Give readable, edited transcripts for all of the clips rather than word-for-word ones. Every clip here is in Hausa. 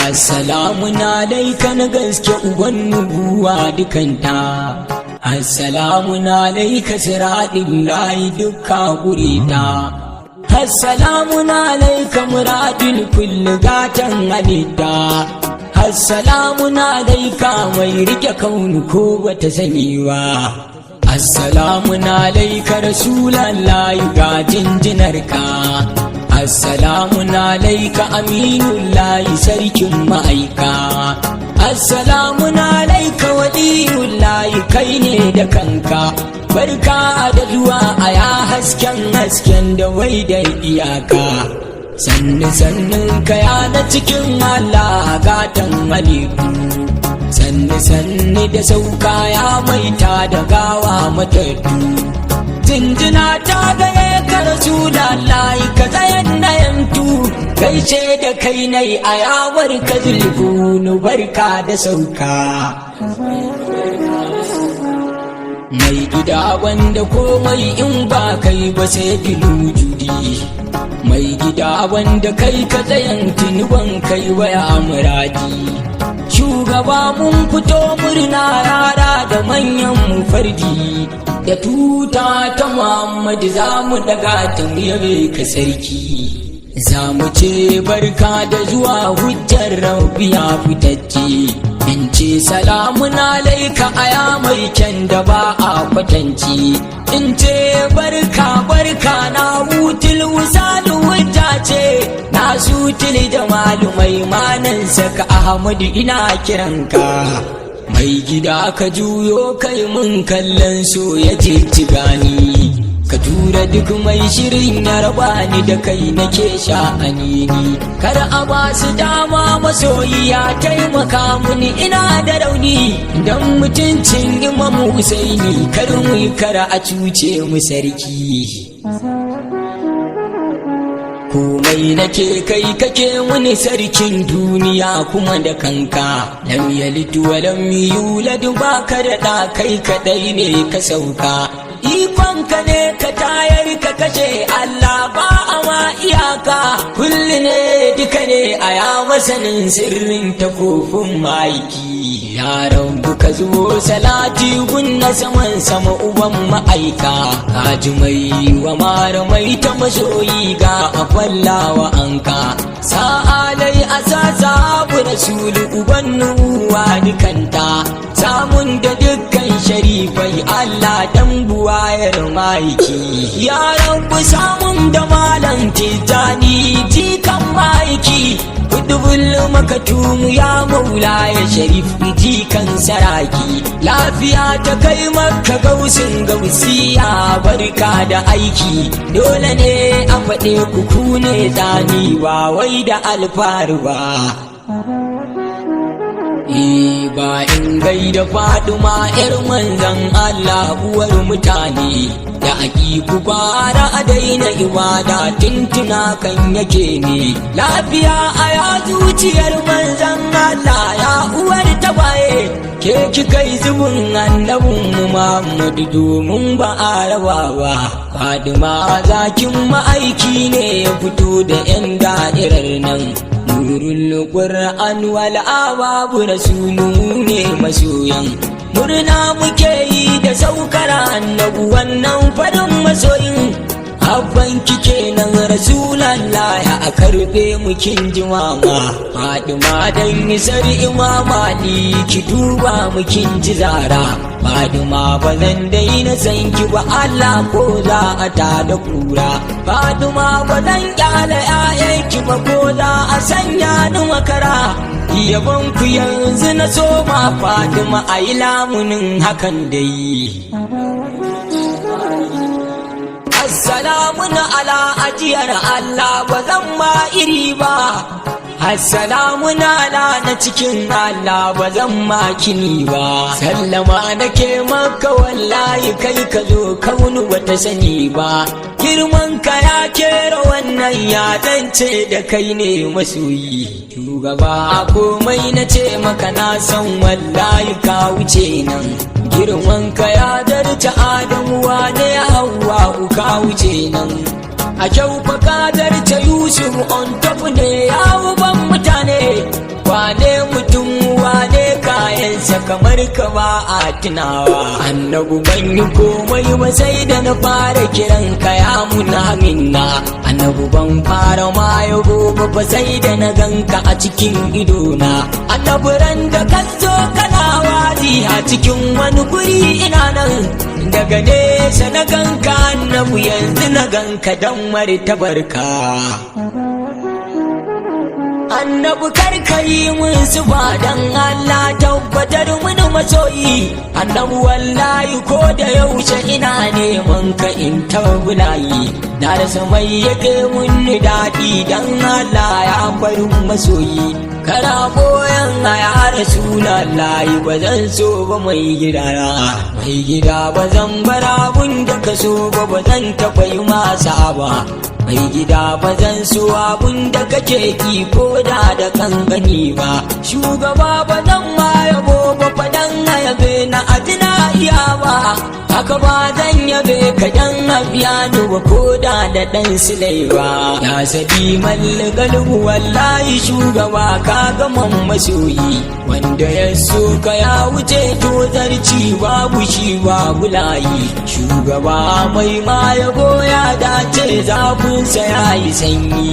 Assalamun alaika na gaske uban nubuwa dukanta. Assalamun alaika siraɗin layi dukka gurita. Assalamun alaika muradin kulli gatan halitta. Assalamun alaika mai rike kaunu ko bata sani ba. Assalamun alaika rasulallahi ga jinjinarka. Assalamun alaika aminullahi sarkin ma'aika. Assalamun alaika waliyullahi kai ne da kanka. Barka da zuwa a ya hasken da wai da iyaka. Sannin ka ya na cikin Allah gatan halittu. Sanni da sauka ya maita da gawa matattu. Jinjina ta gare ka rasulallahi ka tsayan na yantu. Kai ce da kai nai a yawar ka zulfunu barka da sauka. Mai gida wanda komai in ba kai ba sai filujudi. Mai gida wanda kai ka tsayan tunuban kai waya muradi. Shugaba mun fito murna yara da manyan mu fardi. Da tuta ta Muhammad za mu daga ta yabe ka sarki. Za mu ce barka da zuwa hujjar rabbiya fitacce. In ce salamun alaika aya mai kyan da ba a kwatanci. In ce barka na wutul wusalu hujja ce. Na sutul jamalu mai manan saka Ahmadu ina kiranka. Mai gida ka juyo kai mun kallon so ya ci gani. Ka tura duk mai shirin ya raba ni da kai nake sha'ani ni. Kar a ba su dama masoyi ya taimaka muni ina da rauni. Dan mutuncin Imam Husaini kar mu kara a cuce mu sarki. Komai nake kai kake wani sarkin duniya kuma da kanka. Lam yalid wa lam yulad baka da ɗa kai kadai ne ka sauka. Ikonka ne ka tayar ka kashe Allah ba a ma iyaka. Kulli ne duka ne a ya masanin sirrin takofin maiki. Ya rabu ka zo salati gunna saman sama uban ma'aika. Kaji mai wa mara mai ta masoyi ga afallawa anka. Sa'alai a sasa bu rasulu uban nuwa dukanta. Samun da dukkan sharifai Allah dan buwayar maiki. Ya rabu samun da malam tijani jikan maiki. Kudubul makatumu ya maula ya sharif jikan saraki. Lafiya ta kai maka gausin gausiya barka da aiki. Dole ne a faɗe ku ne tsani ba wai da alfaru ba. Ba in gaida Faduma ‘yar manzan Allah uwar mutane. Da aƙiƙu bara a daina ibada tuntuna kan yake ne. Lafiya a ya zuciyar manzan Allah ya uwar tabaye. Ke kika yi zubin annabin Muhammadu domin ba a raba ba. Faduma zakin ma'aiki ne ya fito da ‘yan da'irar nan. Nurul Qur'an wal ababu rasulu ne masoyan. Murna muke yi da saukar annabu wannan farin masoyin. Abban kike nan rasulallah a karbe mu kin ji mama. Fadima dan isar imama ni ki duba mu kin ji zara. Fadima ba zan daina san ki ba Allah ko za a ta da kura. Fadima ba zan kyale ƴaƴanki ba ko za a sanya ni makara. Yabon ku yanzu na soma Fadima ayi lamunin hakan dai. Assalamun ala ajiyar Allah ba zan ma iri ba. Assalamun ala na cikin Allah ba zan ma kini ba. Sallama nake maka wallahi kai ka zo kaunu bata sani ba, girman ka ya kera wannan ya zance da kai ne masoyi. Shugaba komai na ce maka na san wallahi ka wuce nan, girman ka ya darta Adamu wane Hawwa ka wuce nan. A kyau fa ka darta Yusuf on top ne ya uban mutane, wane mutum wane kayansa kamar ka ba a tunawa. Annabu ban yi komai ba sai da na fara kiran ka ya muna minna, annabu ban fara ma yabo ba sai da na ganka a cikin idona. Annabu ran da ka zo kana wazi a cikin wani guri ina nan, daga nesa na ganka annabu yanzu na ganka dan martabarka. Annabu karkari mun su ba dan Allah tabbatar mun masoyi. Annabu wallahi ko da yaushe ina neman ka in tabbulayi, na rasa mai yake mun daɗi dan Allah ya farin masoyi. Kana boyan ya Rasulullahi ba zan so ba mai gida ba zan bar abun da ka so ba zan taɓa yi masa ba. Mai gida ba zan so abun da kake ki ko da kankani ba. Shugaba ba zan ma yabo ba fadan yabe na ajina iya ba, haka ba zan yabe ka dan abiya ni ba ko da dan silai ba. Ya sabi malgalbu wallahi shugaba ka gaman masoyi, wanda ya so ka ya wuce to zarci babu shi babu layi. Shugaba mai ma yabo ya dace zafinsa ya yi sanyi,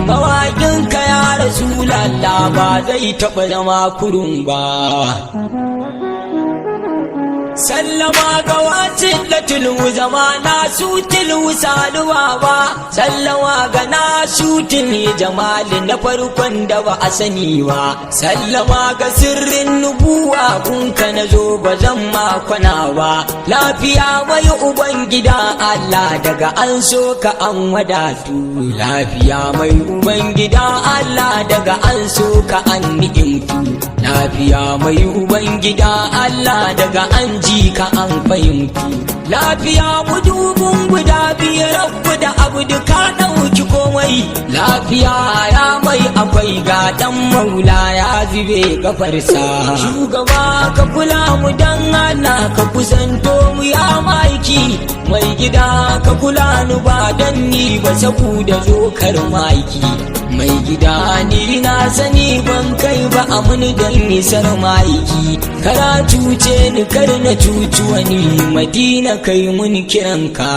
mawaƙin ka ya Rasulallah ba zai taɓa zama kurun ba. Sallama ga wacin da tulu zama na su tilu saluwa ba, sallama ga na su tili jamali na farkon da ba a sani ba, sallama ga sirrin nubuwa kunka na zo ba zan makwana ba. Lafiya mai uban gida Allah daga an so ka an wadatu, lafiya mai uban gida Allah daga an so ka an ni'imtu, lafiya mai uban gida Allah daga an ji ka an fahimtu. Lafiya mudubun guda biyar rabu da abu duka ɗauki komai, lafiya ya mai akwai ga dan maula ya zube kafarsa. Shugaba ka kula mu dan Allah ka kusanto mu ya maiki, mai gida ka kula ni ba dan ni ba saboda zokar maiki. Mai gida ni na sani ban kai ba a muni dan nisar maiki, kara cuce ni kar na cuci wani, Madina kai mun kiranka.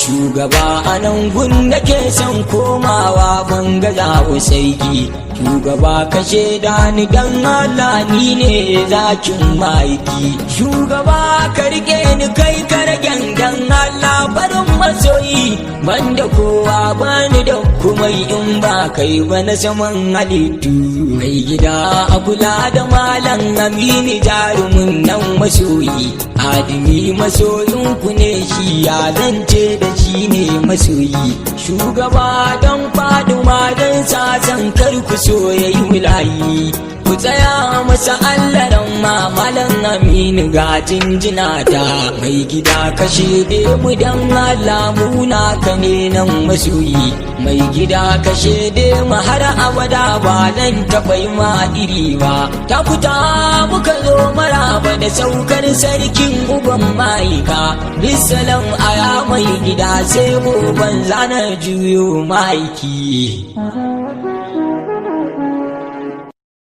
Shugaba a nan gun nake son komawa ban gaza wasaiki. Shugaba ka shaida ni dan Allah ni ne zakin maiki. Shugaba ka rike ni kai ka ragen dan Allah barin masoyi, banda kowa bani da kumai in ba kai ba na saman halittu. Mai gida a kula da malam Aminu jarumin nan masoyi, adimi masoyin ku ne shi ya zance da shi ne masoyi. Shugaba don Faduma don sasan kar ku so yayi wulayi, ku tsaya masa allaran malam Aminu ga jinjina ta. Mai gida ka shede mu dan Allah muna ka ne nan masoyi, mai gida ka shede mu har abada ba nan taɓa yi ma iri ba. Ta kuta muka zo maraba da saukar sarkin uban maika, bisalam aya mai gida sai mu ban zana juyo maiki.